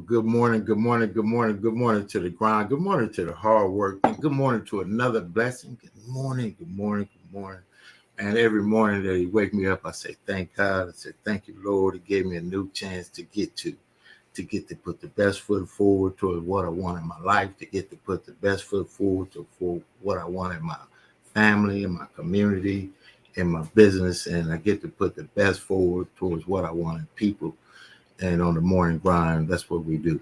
good morning to the grind. Good morning to the hard work. And good morning to another blessing. Good morning. And every morning that he wake me up, I say, thank God. I say, thank you, Lord. He gave me a new chance to put the best foot forward toward what I want in my life, to put the best foot forward for what I want in my family, in my community, in my business. And I get to put the best forward towards what I want in people. And on the morning grind, that's what we do.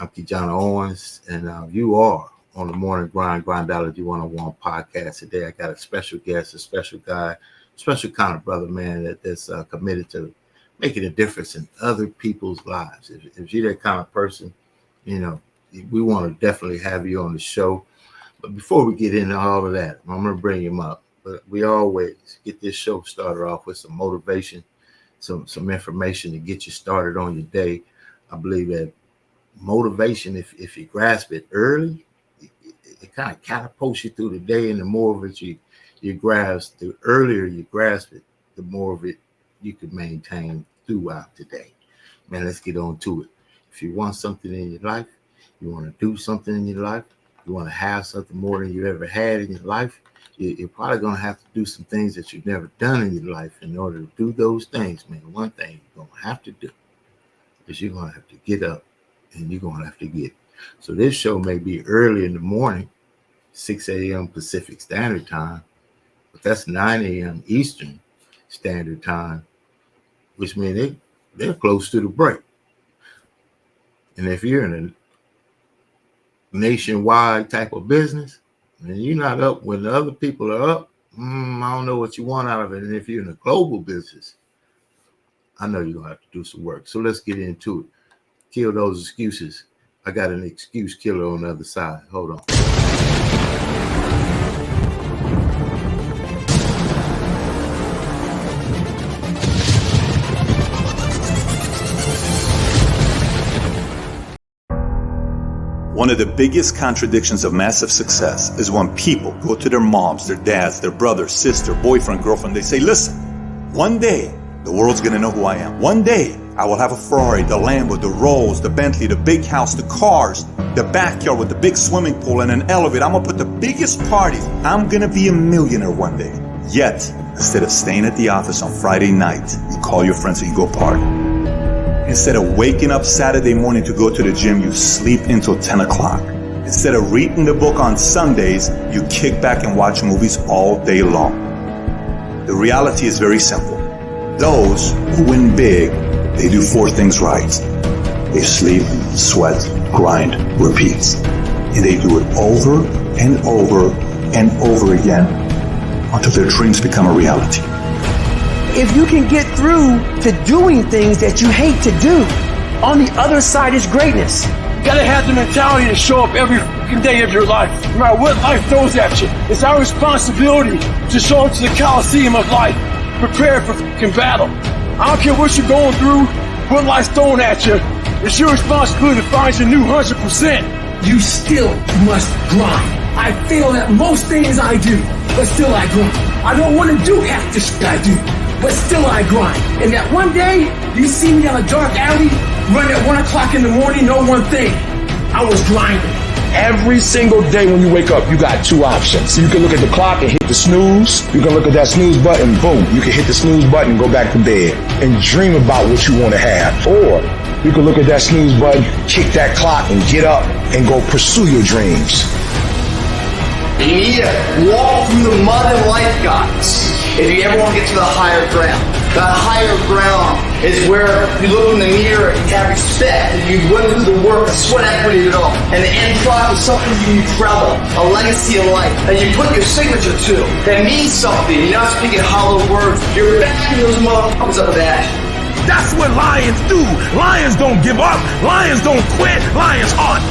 I'm KeJohnna Owens, and you are on the Morning Grind Grindology101 Podcast. Today, I got a special guest, a special guy, special kind of brother, man, that's committed to making a difference in other people's lives. If you're that kind of person, you know, we want to definitely have you on the show. But before we get into all of that, I'm going to bring him up. But we always get this show started off with some motivation, some information to get you started on your day. I believe that motivation, if you grasp it early, it kind of catapults you through the day, and the more of it you grasp, the earlier you grasp it, the more of it you can maintain throughout the day. Man, let's get on to it. If you want something in your life, you want to do something in your life, you want to have something more than you ever had in your life, you're probably going to have to do some things that you've never done in your life. In order to do those things, man, one thing you're going to have to do is you're going to have to get up and you're going to have to get it. So this show may be early in the morning, 6 a.m. Pacific Standard Time, but that's 9 a.m. Eastern Standard Time, which means they're close to the break. And if you're in a nationwide type of business, and you're not up when the other people are up, I don't know what you want out of it. And if you're in a global business, I know you're going to have to do some work. So let's get into it. Kill those excuses. I got an excuse killer on the other side. Hold on. One of the biggest contradictions of massive success is when people go to their moms, their dads, their brother, sister, boyfriend, girlfriend. They say, listen, one day the world's going to know who I am. One day I will have a Ferrari, the Lambo, the Rolls, the Bentley, the big house, the cars, the backyard with the big swimming pool and an elevator. I'm going to put the biggest parties. I'm going to be a millionaire one day. Yet, instead of staying at the office on Friday night, you call your friends and you go party. Instead of waking up Saturday morning to go to the gym, you sleep until 10 o'clock. Instead of reading the book on Sundays, you kick back and watch movies all day long. The reality is very simple. Those who win big, they do four things right. They sleep, sweat, grind, repeat. And they do it over and over and over again until their dreams become a reality. If you can get through to doing things that you hate to do, on the other side is greatness. You gotta have the mentality to show up every fucking day of your life, no matter what life throws at you. It's our responsibility to show up to the Coliseum of life, prepared for fucking battle. I don't care what you're going through, what life's throwing at you. It's your responsibility to find your new 100%. You still must grind. I fail at most things I do, but still I grind. I don't want to do half the shit I do, but still I grind. And that one day, you see me on a dark alley, run at 1 o'clock in the morning, know one thing, I was grinding. Every single day when you wake up, you got two options. You can look at the clock and hit the snooze. You can look at that snooze button, boom. You can hit the snooze button and go back to bed and dream about what you want to have. Or you can look at that snooze button, kick that clock and get up and go pursue your dreams. You need to walk through the mud and life, guys, if you ever want to get to the higher ground. The higher ground is where you look in the mirror and you have respect, and you went through the work, the sweat equity of it all. And the end product is something you travel, a legacy of life that you put your signature to, that means something. You're not speaking hollow words. You're backing those motherfuckers up with that. That's what lions do. Lions don't give up. Lions don't quit. Lions hunt.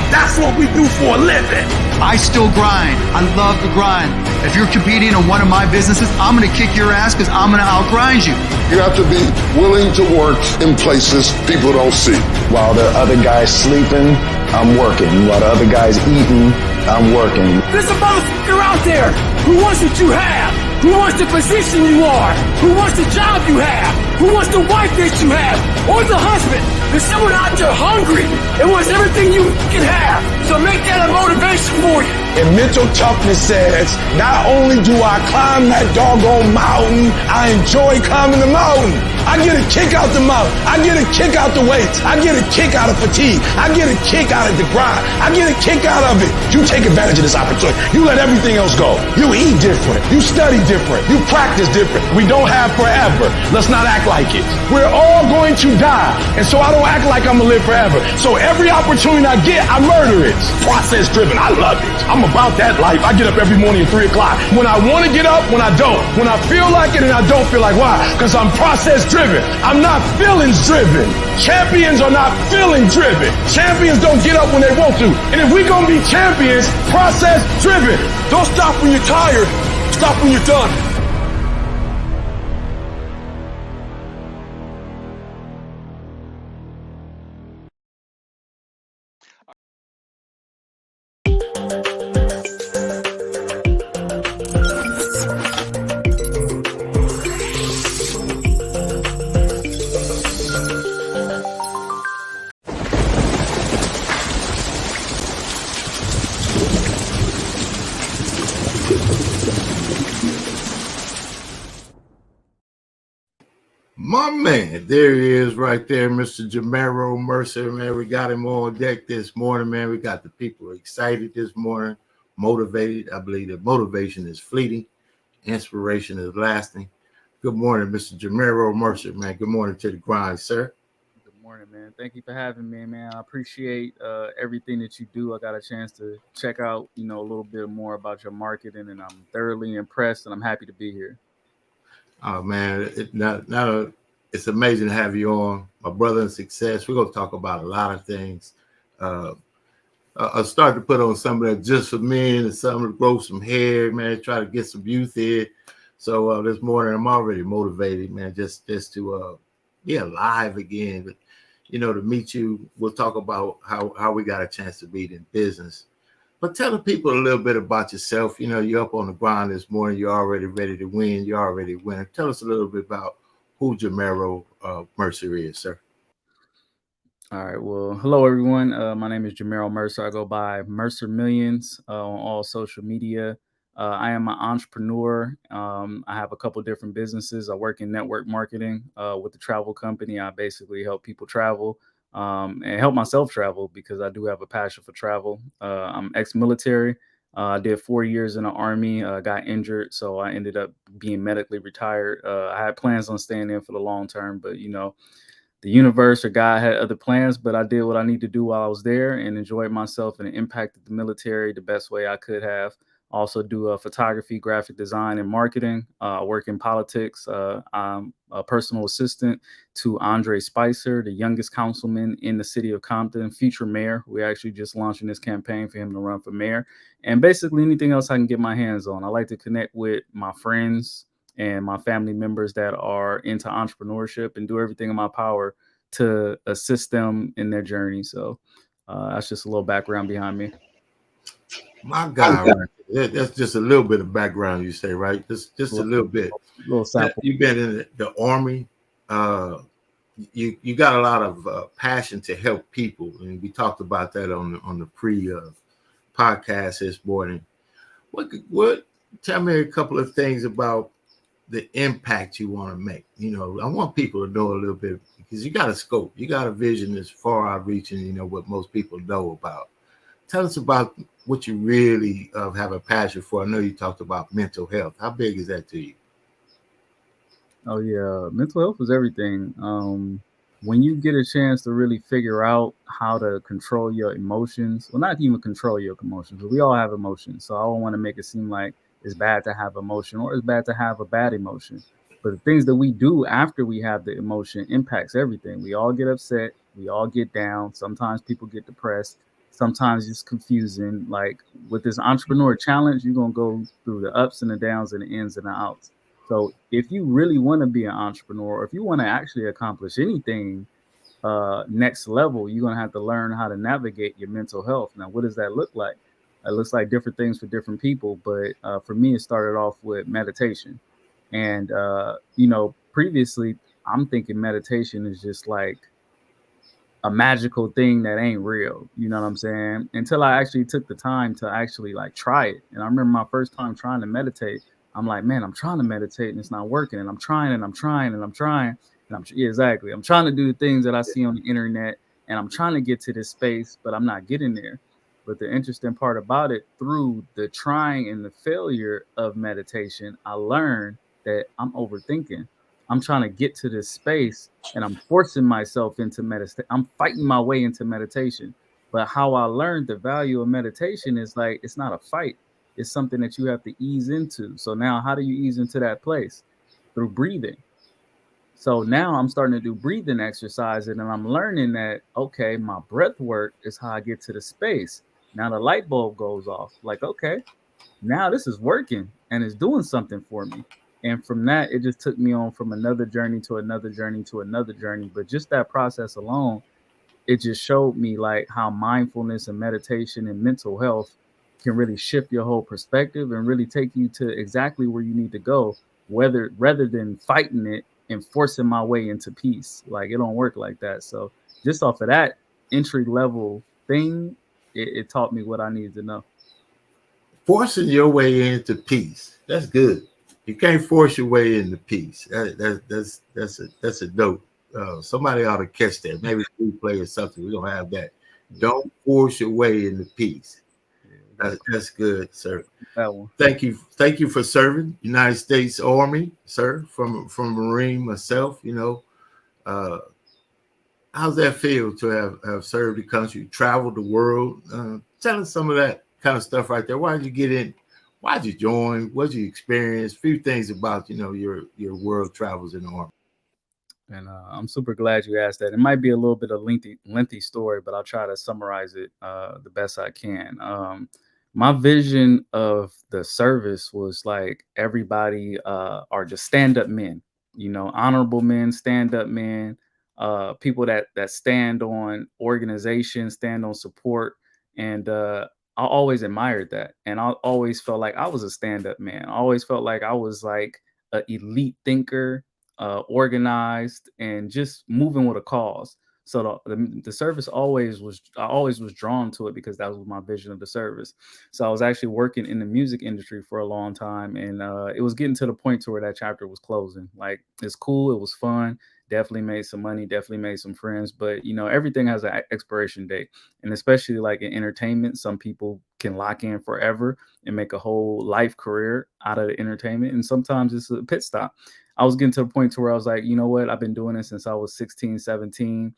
That's what we do for a living. I still grind. I love the grind. If you're competing in one of my businesses, I'm going to kick your ass because I'm going to outgrind you. You have to be willing to work in places people don't see. While the other guy's sleeping, I'm working. While the other guy's eating, I'm working. There's a motherfucker out there who wants what you have, who wants the position you are, who wants the job you have, who wants the wife that you have, or the husband. There's someone out there hungry and wants everything you can have. So make that a motivation for you. And mental toughness says, not only do I climb that doggone mountain, I enjoy climbing the mountain. I get a kick out the mountain. I get a kick out the weights. I get a kick out of fatigue. I get a kick out of the grind. I get a kick out of it. You take advantage of this opportunity. You let everything else go. You eat different. You study different. You practice different. We don't have forever. Let's not act like it. We're all going to die. And so I don't act like I'm going to live forever. So every opportunity I get, I murder it. Process driven. I love it. I'm about that life. I get up every morning at 3 o'clock. When I want to get up, when I don't. When I feel like it and I don't feel like, why? Because I'm process driven. I'm not feelings driven. Champions are not feeling driven. Champions don't get up when they want to. And if we're going to be champions, process driven. Don't stop when you're tired. Stop when you're done. My man, there he is right there, Mr. Jamarro Mercer, man. We got him on deck this morning, man. We got the people excited this morning, motivated. I believe that motivation is fleeting, inspiration is lasting. Good morning, Mr. Jamarro Mercer, man. Good morning to the grind, sir. Good morning, man. Thank you for having me, man. I appreciate everything that you do. I got a chance to check out, a little bit more about your marketing, and I'm thoroughly impressed, and I'm happy to be here. Oh man, it's amazing to have you on, my brother in success. We're gonna talk about a lot of things. I'll start to put on some of that just for men and some to grow some hair, man. Try to get some youth here. So this morning I'm already motivated, man, just to be alive again. But to meet you, we'll talk about how we got a chance to meet in business. But tell the people a little bit about yourself. You're up on the grind this morning. You're already ready to win. You're already winning. Tell us a little bit about who Jamarro Mercer is, sir. All right. Well, hello, everyone. My name is Jamarro Mercer. I go by Mercer Millions on all social media. I am an entrepreneur. I have a couple different businesses. I work in network marketing with the travel company. I basically help people travel. And help myself travel because I do have a passion for travel. I'm ex-military. I did 4 years in the Army, got injured, so I ended up being medically retired. I had plans on staying in for the long term, but the universe or God had other plans, but I did what I need to do while I was there and enjoyed myself and impacted the military the best way I could have. Also do photography, graphic design, and marketing. I work in politics. I'm a personal assistant to Andre Spicer, the youngest councilman in the city of Compton, future mayor. We're actually just launching this campaign for him to run for mayor. And basically anything else I can get my hands on. I like to connect with my friends and my family members that are into entrepreneurship and do everything in my power to assist them in their journey. So that's just a little background behind me. My God, right? That's just a little bit of background, you say, right? Just a little bit. Little sample. You've been in the Army. You got a lot of passion to help people, and we talked about that on the pre podcast this morning. What? Tell me a couple of things about the impact you want to make. I want people to know a little bit because you got a scope, you got a vision that's far out reaching. What most people know about. Tell us about what you really have a passion for. I know you talked about mental health. How big is that to you? Oh, yeah. Mental health is everything. When you get a chance to really figure out how to control your emotions, well, not even control your emotions, but we all have emotions. So I don't want to make it seem like it's bad to have emotion or it's bad to have a bad emotion. But the things that we do after we have the emotion impacts everything. We all get upset. We all get down. Sometimes people get depressed. Sometimes it's confusing. Like with this entrepreneur challenge, you're going to go through the ups and the downs and the ins and the outs. So if you really want to be an entrepreneur, or if you want to actually accomplish anything next level, you're going to have to learn how to navigate your mental health. Now, what does that look like? It looks like different things for different people. But for me, it started off with meditation. And, previously, I'm thinking meditation is just like a magical thing that ain't real. You know what I'm saying? Until I actually took the time to actually like try it. And I remember my first time trying to meditate. I'm like, man, I'm trying to meditate and it's not working. And I'm trying and I'm trying and I'm trying. Yeah, exactly. I'm trying to do the things that I see on the internet and I'm trying to get to this space, but I'm not getting there. But the interesting part about it, through the trying and the failure of meditation, I learned that I'm overthinking. I'm trying to get to this space and I'm forcing myself into meditation. I'm fighting my way into meditation. But how I learned the value of meditation is like, it's not a fight. It's something that you have to ease into. So now how do you ease into that place? Through breathing. So now I'm starting to do breathing exercises and I'm learning that, okay, my breath work is how I get to the space. Now the light bulb goes off. Like, okay, now this is working and it's doing something for me. And from that, it just took me on from another journey to another journey to another journey. But just that process alone, it just showed me like how mindfulness and meditation and mental health can really shift your whole perspective and really take you to exactly where you need to go, rather than fighting it and forcing my way into peace. Like, it don't work like that. So just off of that entry level thing, it taught me what I needed to know. Forcing your way into peace. That's good. You can't force your way into peace. That's a dope. Somebody ought to catch that. Maybe replay or something. We don't have that. Don't force your way into peace. That's good, sir. Thank you for serving United States Army, sir. From Marine myself, you know. How's that feel to have served the country, traveled the world? Tell us some of that kind of stuff right there. Why did you get in? Why'd you join? What did you experience? A few things about, you know, your world travels in the Army. And I'm super glad you asked that. It might be a little bit of lengthy story, but I'll try to summarize it the best I can. My vision of the service was like everybody are just stand-up men, you know, honorable men, stand-up men, people that stand on organization, stand on support. And I always admired that. And I always felt like I was a stand-up man. I always felt like I was like an elite thinker, organized, and just moving with a cause. So the service I always was drawn to it because that was my vision of the service. So I was actually working in the music industry for a long time, and it was getting to the point to where that chapter was closing. Like, it's cool, it was fun, definitely made some money, definitely made some friends, but you know, everything has an expiration date. And especially like in entertainment, some people can lock in forever and make a whole life career out of the entertainment, and sometimes it's a pit stop. I was getting to the point to where I was like, you know what, I've been doing this since I was 16, 17,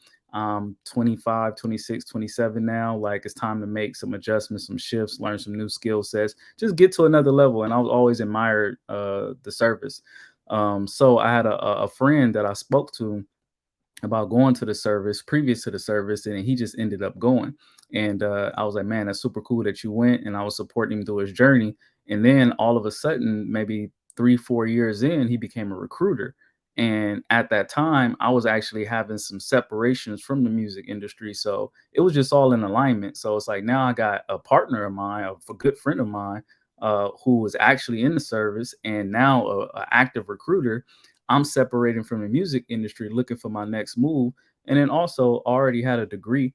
25, 26, 27 now. Like, it's time to make some adjustments, some shifts, learn some new skill sets, just get to another level. And I was always admired the service. So I had a friend that I spoke to about going to the service previous to the service, and he just ended up going. And I was like, man, that's super cool that you went. And I was supporting him through his journey. And then all of a sudden, maybe 3-4 years in, he became a recruiter. And at that time, I was actually having some separations from the music industry. So it was just all in alignment. So it's like, now I got a partner of mine, a good friend of mine, who was actually in the service, and now a active recruiter. I'm separating from the music industry, looking for my next move. And then also already had a degree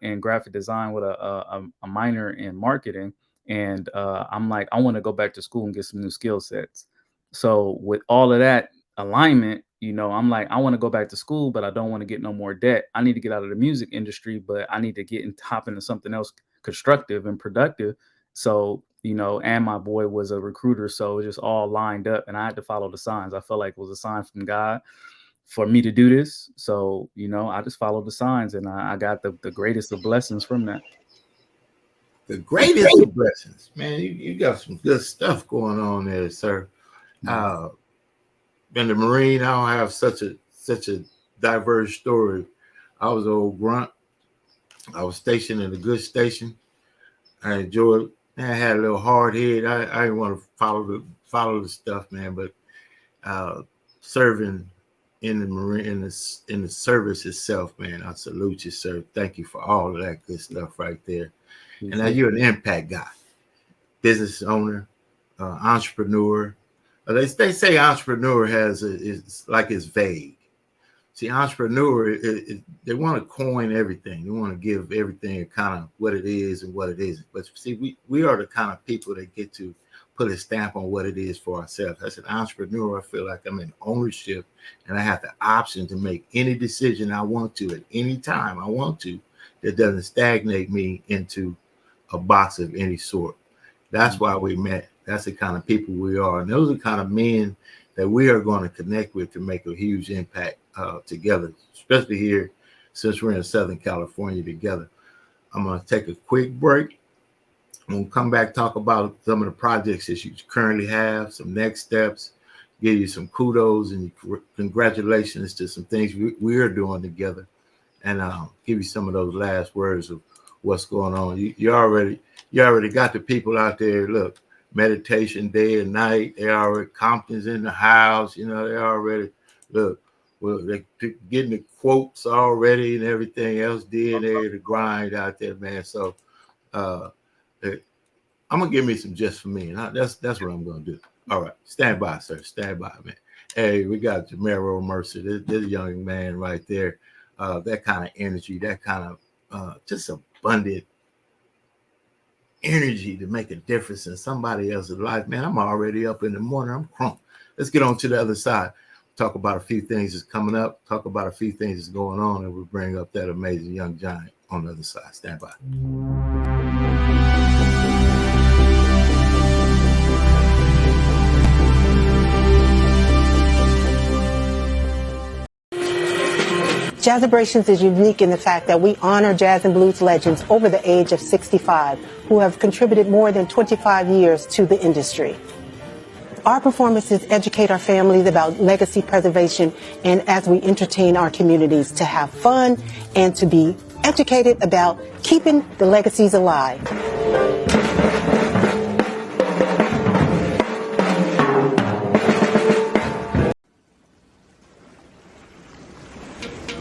in graphic design with a minor in marketing. And I'm like, I want to go back to school and get some new skill sets. So with all of that alignment, you know, I'm like, I want to go back to school, but I don't want to get no more debt. I need to get out of the music industry, but I need to get and hop into something else constructive and productive. So, you know, and my boy was a recruiter, so it just all lined up, and I had to follow the signs. I felt like it was a sign from God for me to do this. So, you know, I just followed the signs, and I got the greatest of blessings from that. The greatest of blessings, man. You got some good stuff going on there, sir. In the Marine, I don't have such a diverse story. I was an old grunt. I was stationed in a good station. I enjoyed it. I had a little hard head. I didn't want to follow the stuff, man. But serving in the Marine, in the service itself, man, I salute you, sir. Thank you for all of that good stuff right there. And now you're an impact guy, business owner, entrepreneur. They say entrepreneur it's vague. See, entrepreneur, they want to coin everything. They want to give everything a kind of what it is and what it isn't. But see, we are the kind of people that get to put a stamp on what it is for ourselves. As an entrepreneur, I feel like I'm in ownership and I have the option to make any decision I want to at any time I want to that doesn't stagnate me into a box of any sort. That's why we met. That's the kind of people we are. And those are the kind of men that we are going to connect with to make a huge impact together, especially here since we're in Southern California together. I'm going to take a quick break. I'm going to come back, talk about some of the projects that you currently have, some next steps, give you some kudos and congratulations to some things we are doing together, and give you some of those last words of what's going on. You already got the people out there. Look, meditation day and night. They already Compton's in the house. You know, they already look. Well, they're getting the quotes already and everything else. DNA to grind out there, man. So I'm gonna give me some just for me, and that's what I'm gonna do. All right, stand by, sir. Stand by, man. Hey, we got Jamarro Mercer. This young man right there. That kind of energy, that kind of just abundant energy to make a difference in somebody else's life. Man, I'm already up in the morning. I'm crunk. Let's get on to the other side. Talk about a few things that's coming up. Talk about a few things that's going on, and we'll bring up that amazing young giant on the other side. Stand by. Jazzabrations is unique in the fact that we honor jazz and blues legends over the age of 65 who have contributed more than 25 years to the industry. Our performances educate our families about legacy preservation and as we entertain our communities to have fun and to be educated about keeping the legacies alive.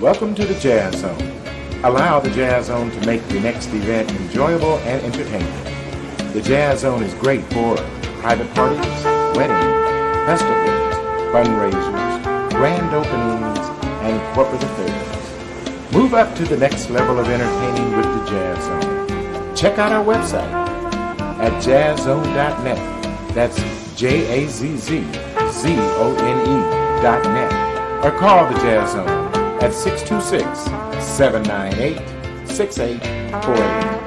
Welcome to the Jazz Zone. Allow the Jazz Zone to make your next event enjoyable and entertaining. The Jazz Zone is great for private parties, weddings, festivals, fundraisers, grand openings, and corporate affairs. Move up to the next level of entertaining with the Jazz Zone. Check out our website at jazzzone.net. That's JAZZZONE.net. Or call the Jazz Zone at 626-798-6848.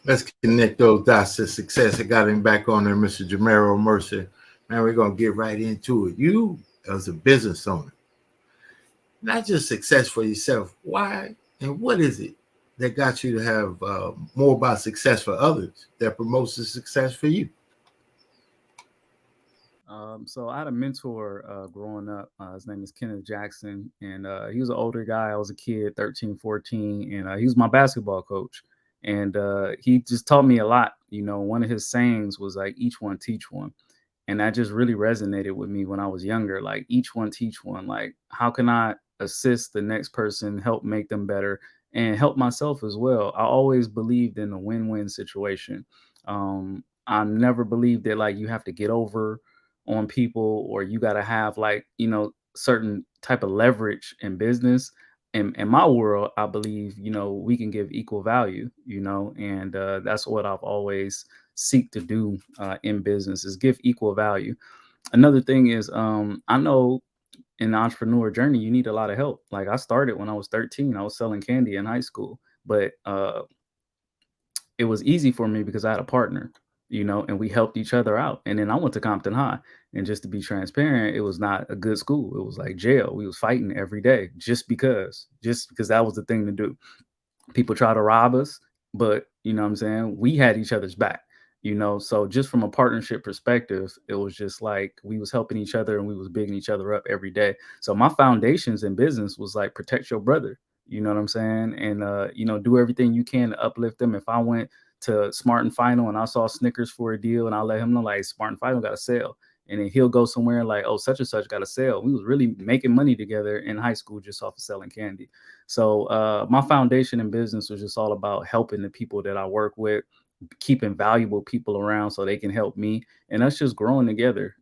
Let's connect those dots to success. I got him back on there, Mr. Jamarro Mercer. Man, we're going to get right into it. You, as a business owner, not just success for yourself. Why and what is it that got you to have more about success for others that promotes the success for you? So I had a mentor growing up. His name is Kenneth Jackson, and he was an older guy. I was a kid, 13, 14, and he was my basketball coach. And he just taught me a lot. You know, one of his sayings was like, each one teach one. And that just really resonated with me when I was younger. Like, each one teach one. Like, how can I assist the next person, help make them better, and help myself as well. I always believed in a win-win situation. I never believed that like you have to get over on people, or you got to have like, certain type of leverage in business. In my world, I believe, we can give equal value, and that's what I've always seek to do in business, is give equal value. Another thing is, I know in the entrepreneur journey, you need a lot of help. Like I started when I was 13, I was selling candy in high school, but it was easy for me because I had a partner, and we helped each other out. And then I went to Compton High, and just to be transparent, it was not a good school. It was like jail. We was fighting every day just because that was the thing to do. People try to rob us, but you know what I'm saying? We had each other's back, so just from a partnership perspective, it was just like we was helping each other and we was bigging each other up every day. So my foundations in business was like, protect your brother, you know what I'm saying? And, do everything you can to uplift them. If I went to Smart and Final and I saw Snickers for a deal, and I let him know like Smart and Final got a sale, and then he'll go somewhere like, oh, such and such got a sale. We was really making money together in high school just off of selling candy. So my foundation in business was just all about helping the people that I work with, keeping valuable people around so they can help me, and us just growing together.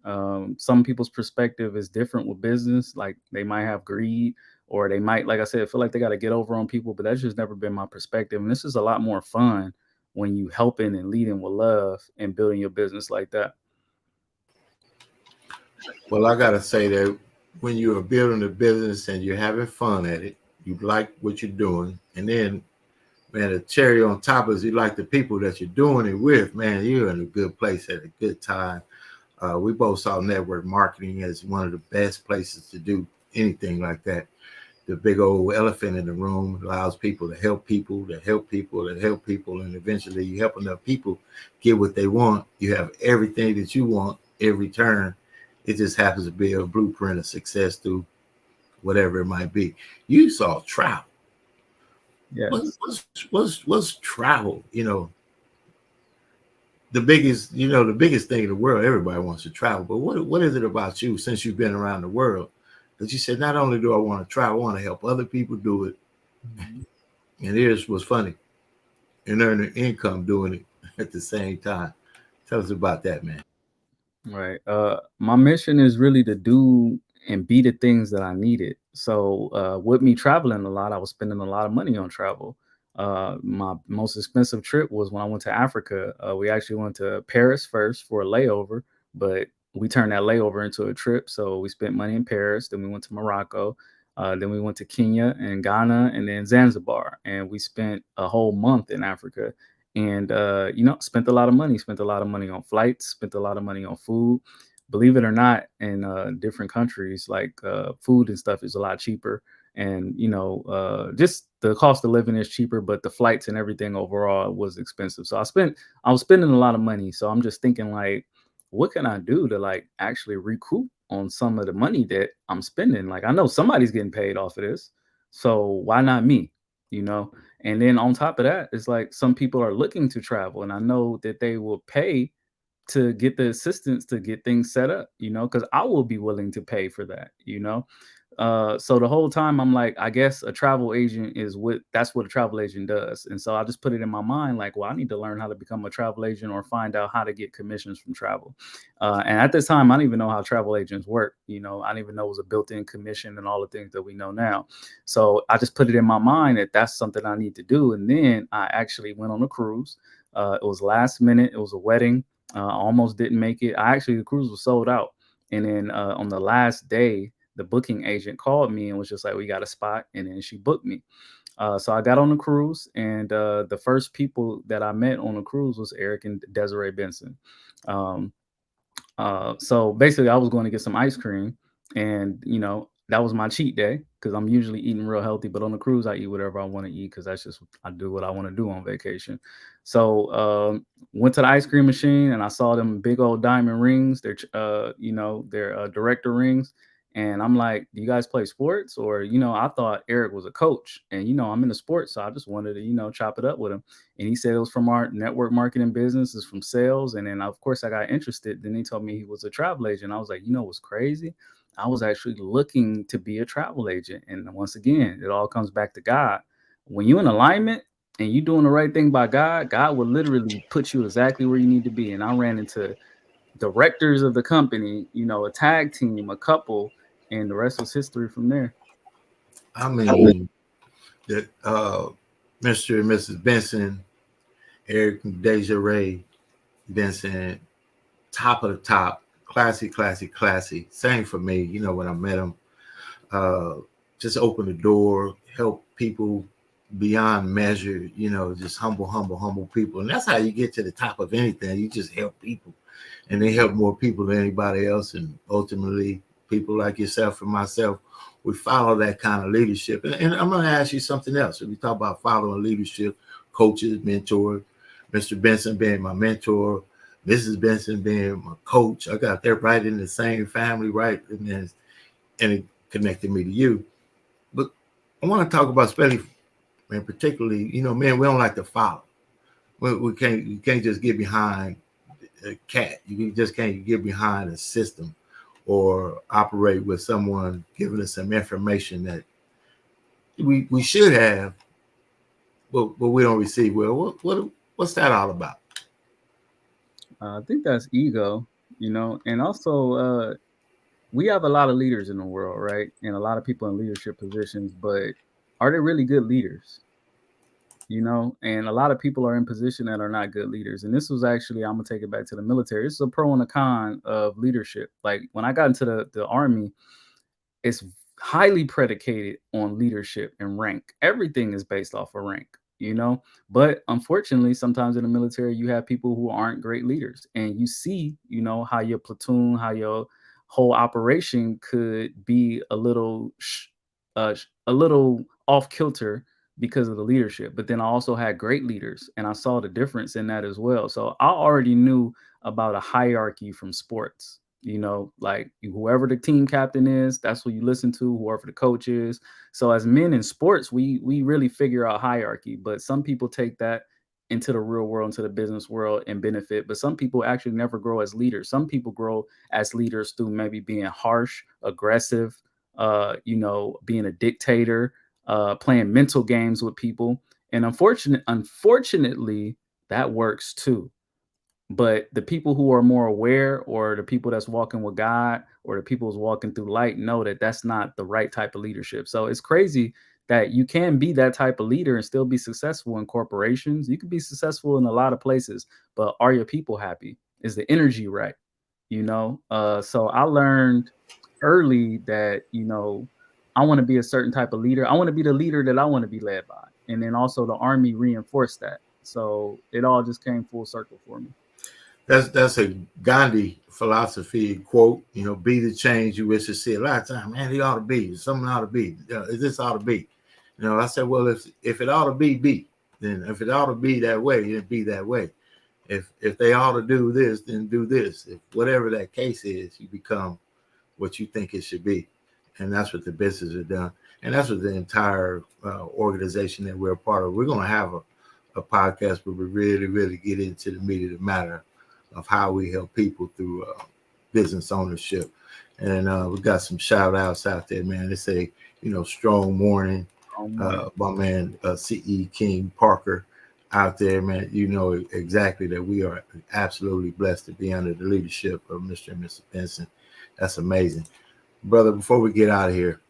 Some people's perspective is different with business. Like they might have greed, or they might, like I said, feel like they got to get over on people, but that's just never been my perspective. And this is a lot more fun when you helping and leading with love and building your business like that. Well, I got to say that when you are building a business and you're having fun at it, you like what you're doing. And then, man, the cherry on top is you like the people that you're doing it with. Man, you're in a good place at a good time. We both saw network marketing as one of the best places to do anything like that. The big old elephant in the room allows people to help people, that help people, that help people. And eventually you help enough people get what they want. You have everything that you want every turn. It just happens to be a blueprint of success through whatever it might be. You saw travel. Yeah. What's travel? The biggest thing in the world, everybody wants to travel. But what is it about you, since you've been around the world, that you said, not only do I want to travel, I want to help other people do it. Mm-hmm. And here's what's funny, and earn an income doing it at the same time. Tell us about that, man. Right. My mission is really to do and be the things that I needed. So with me traveling a lot, I was spending a lot of money on travel. My most expensive trip was when I went to Africa. We actually went to Paris first for a layover, but we turned that layover into a trip. So we spent money in Paris, then we went to Morocco, then we went to Kenya and Ghana, and then Zanzibar. And we spent a whole month in Africa. And, spent a lot of money on flights, spent a lot of money on food. Believe it or not, in different countries, like food and stuff is a lot cheaper. And, just the cost of living is cheaper, but the flights and everything overall was expensive. So I was spending a lot of money. So I'm just thinking like, what can I do to like actually recoup on some of the money that I'm spending? Like, I know somebody's getting paid off of this, so why not me? And then on top of that, it's like some people are looking to travel, and I know that they will pay to get the assistance to get things set up, because I will be willing to pay for that, So the whole time I'm like, I guess a travel agent that's what a travel agent does. And so I just put it in my mind, like, well, I need to learn how to become a travel agent or find out how to get commissions from travel. And at this time, I didn't even know how travel agents work. I didn't even know it was a built-in commission and all the things that we know now. So I just put it in my mind that that's something I need to do. And then I actually went on a cruise. It was last minute. It was a wedding. I almost didn't make it. The cruise was sold out. And then on the last day, the booking agent called me and was just like, we got a spot. And then she booked me. So I got on the cruise, and the first people that I met on the cruise was Eric and Desiree Benson. So basically I was going to get some ice cream, and, that was my cheat day, because I'm usually eating real healthy, but on the cruise I eat whatever I want to eat, because that's just, I do what I want to do on vacation. So went to the ice cream machine, and I saw them big old diamond rings. They're director rings. And I'm like, do you guys play sports? Or, I thought Eric was a coach, and, I'm in the sports. So I just wanted to, chop it up with him. And he said it was from our network marketing business, it's from sales. And then, of course, I got interested. Then he told me he was a travel agent. I was like, what's crazy? I was actually looking to be a travel agent. And once again, it all comes back to God. When you're in alignment and you're doing the right thing by God, God will literally put you exactly where you need to be. And I ran into directors of the company, a tag team, a couple, and the rest was history from there. I mean, that Mr. and Mrs. Benson, Eric and Deja Ray Benson, top of the top, classy. Same for me, when I met them. Just open the door, help people beyond measure, just humble people. And that's how you get to the top of anything. You just help people. And they help more people than anybody else. And ultimately, people like yourself and myself, we follow that kind of leadership. And I'm going to ask you something else. If we talk about following leadership, coaches, mentors, Mr. Benson being my mentor, Mrs. Benson being my coach, I got that right in the same family, right? And it connected me to you. But I want to talk about, especially and particularly, man, we don't like to follow. You can't just get behind a cat. You just can't get behind a system or operate with someone giving us some information that we should have, but we don't receive. Well, what's that all about? I think that's ego, and also we have a lot of leaders in the world, right? And a lot of people in leadership positions, but are they really good leaders? And a lot of people are in position that are not good leaders. And this was actually, I'm going to take it back to the military. This is a pro and a con of leadership. Like when I got into the Army, it's highly predicated on leadership and rank. Everything is based off of rank, but unfortunately, sometimes in the military, you have people who aren't great leaders, and you see, how your platoon, how your whole operation could be a little off kilter because of the leadership. But then I also had great leaders, and I saw the difference in that as well. So I already knew about a hierarchy from sports, like whoever the team captain is, that's who you listen to, whoever the coach is. So as men in sports, we really figure out hierarchy, but some people take that into the real world, into the business world and benefit. But some people actually never grow as leaders. Some people grow as leaders through maybe being harsh, aggressive, being a dictator, playing mental games with people. And unfortunately, that works too. But the people who are more aware, or the people that's walking with God, or the people who's walking through light, know that that's not the right type of leadership. So it's crazy that you can be that type of leader and still be successful in corporations. You can be successful in a lot of places, but are your people happy? Is the energy right? So I learned early that, I want to be a certain type of leader. I want to be the leader that I want to be led by. And then also the Army reinforced that. So it all just came full circle for me. That's a Gandhi philosophy quote, be the change you wish to see. A lot of times, man, it ought to be, something ought to be, this ought to be. I said, well, if it ought to be, then if it ought to be that way, then be that way. If they ought to do this, then do this. If whatever that case is, you become what you think it should be. And that's what the business has done. And that's what the entire organization that we're a part of. We're going to have a podcast where we really get into the meat of the matter of how we help people through business ownership. And we got some shout outs out there, man. They say, strong morning. My man, C.E. King Parker out there, man. Exactly that we are absolutely blessed to be under the leadership of Mr. and Mrs. Benson. That's amazing. Brother, before we get out of here,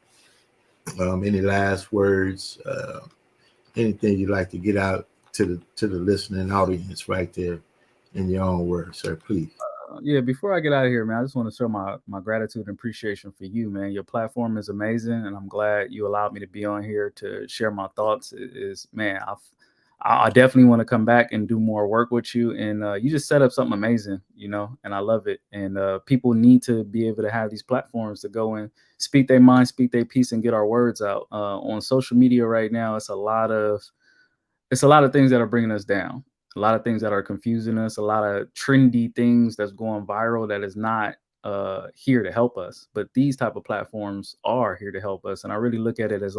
any last words, anything you'd like to get out to the listening audience right there in your own words, sir, please. Before I get out of here, man, I just want to show my gratitude and appreciation for you, man. Your platform is amazing, and I'm glad you allowed me to be on here to share my thoughts. I definitely want to come back and do more work with you. And you just set up something amazing, and I love it. And people need to be able to have these platforms to go and speak their mind, speak their piece, and get our words out. On social media right now, it's a lot of things that are bringing us down, a lot of things that are confusing us, a lot of trendy things that's going viral that is not here to help us. But these type of platforms are here to help us. And I really look at it as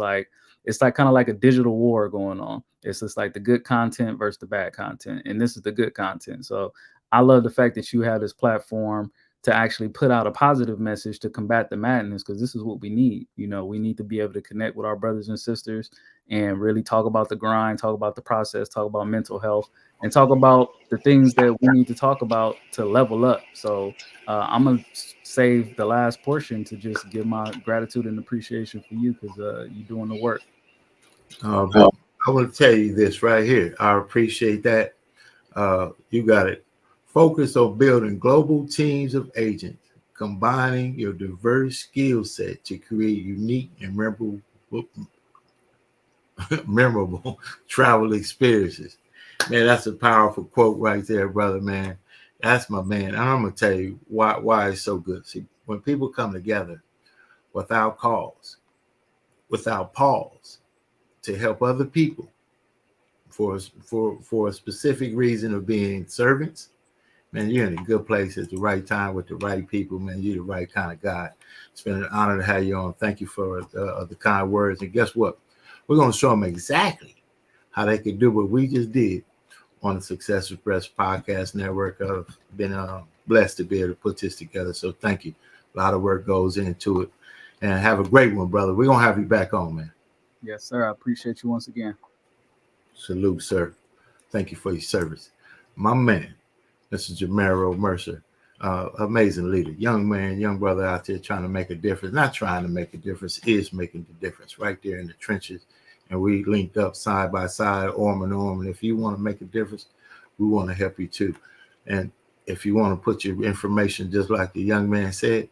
it's like kind of like a digital war going on. It's just like the good content versus the bad content. And this is the good content. So I love the fact that you have this platform to actually put out a positive message to combat the madness, because this is what we need. You know, we need to be able to connect with our brothers and sisters and really talk about the grind, talk about the process, talk about mental health, and talk about the things that we need to talk about to level up. So I'm going to save the last portion to just give my gratitude and appreciation for you, because you're doing the work. I want to tell you this right here. I appreciate that. You got it. Focus on building global teams of agents, combining your diverse skill set to create unique and memorable travel experiences. Man, that's a powerful quote right there, brother, man. That's my man. And I'm going to tell you why it's so good. See, when people come together without pause, to help other people for a specific reason of being servants, man, you're in a good place at the right time with the right people, man. You're the right kind of guy. It's been an honor to have you on. Thank you for the kind words. And guess what? We're going to show them exactly how they can do what we just did on the Success Express Podcast Network. I've been blessed to be able to put this together. So thank you. A lot of work goes into it. And have a great one, brother. We're going to have you back on, man. Yes, sir. I appreciate you once again. Salute, sir. Thank you for your service. My man, Mr. Jamarro Mercer, amazing leader, young man, young brother out there trying to make a difference. Not trying to make a difference, is making the difference right there in the trenches. And we linked up side by side, arm in arm. And if you want to make a difference, we want to help you too. And if you want to put your information, just like the young man said,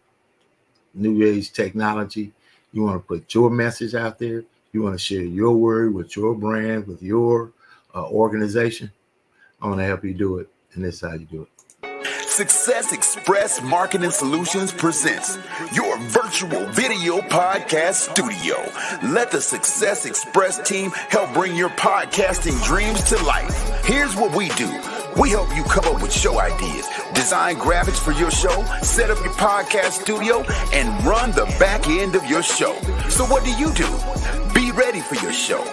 new age technology, you want to put your message out there, you want to share your word with your brand, with your organization, I want to help you do it. And this is how you do it. Success Express Marketing Solutions presents your virtual video podcast studio. Let the Success Express team help bring your podcasting dreams to life. Here's what we do. We help you come up with show ideas, design graphics for your show, set up your podcast studio, and run the back end of your show. So what do? Be ready for your show.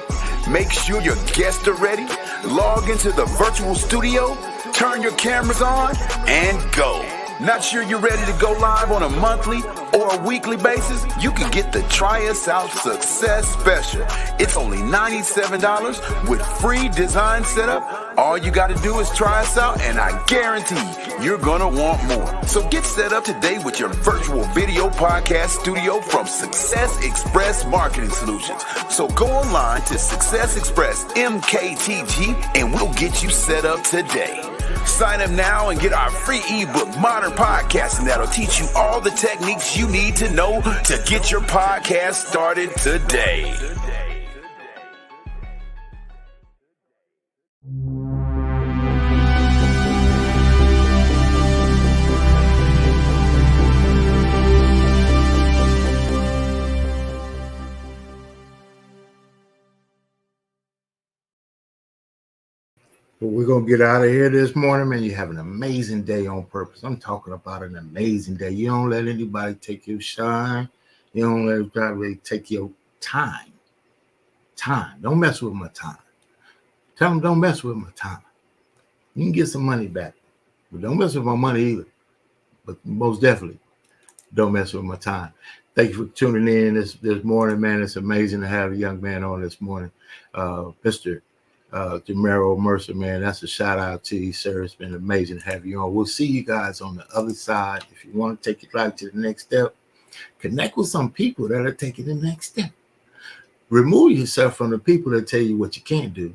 Make sure your guests are ready. Log into the virtual studio, turn your cameras on, and go. Not sure you're ready to go live on a monthly or a weekly basis? You can get the Try Us Out Success Special. It's only $97 with free design setup. All you got to do is try us out, and I guarantee you're going to want more. So get set up today with your virtual video podcast studio from Success Express Marketing Solutions. So go online to Success Express MKTG, and we'll get you set up today. Sign up now and get our free ebook, Modern Podcasting, that'll teach you all the techniques you need to know to get your podcast started today. But we're going to get out of here this morning, man. You have an amazing day on purpose. I'm talking about an amazing day. You don't let anybody take your shine. You don't let anybody take your time. Time. Don't mess with my time. Tell them don't mess with my time. You can get some money back, but don't mess with my money either. But most definitely, don't mess with my time. Thank you for tuning in this morning, man. It's amazing to have a young man on this morning. Mr. Jamarro Mercer, man, that's a shout out to you, sir. It's been amazing to have you on. We'll see you guys on the other side. If you want to take your life to the next step, connect with some people that are taking the next step. Remove yourself from the people that tell you what you can't do,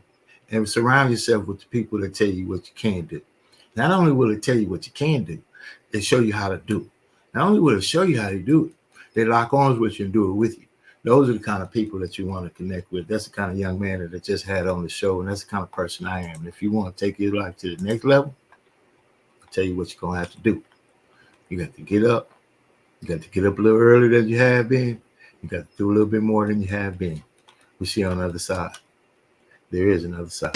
and surround yourself with the people that tell you what you can do. Not only will it tell you what you can do, they show you how to do it. Not only will it show you how to do it, they lock arms with you and do it with you. Those are the kind of people that you want to connect with. That's the kind of young man that I just had on the show, and that's the kind of person I am. And if you want to take your life to the next level, I'll tell you what you're going to have to do. You got to get up. You got to get up a little earlier than you have been. You got to do a little bit more than you have been. We'll see you on the other side. There is another side.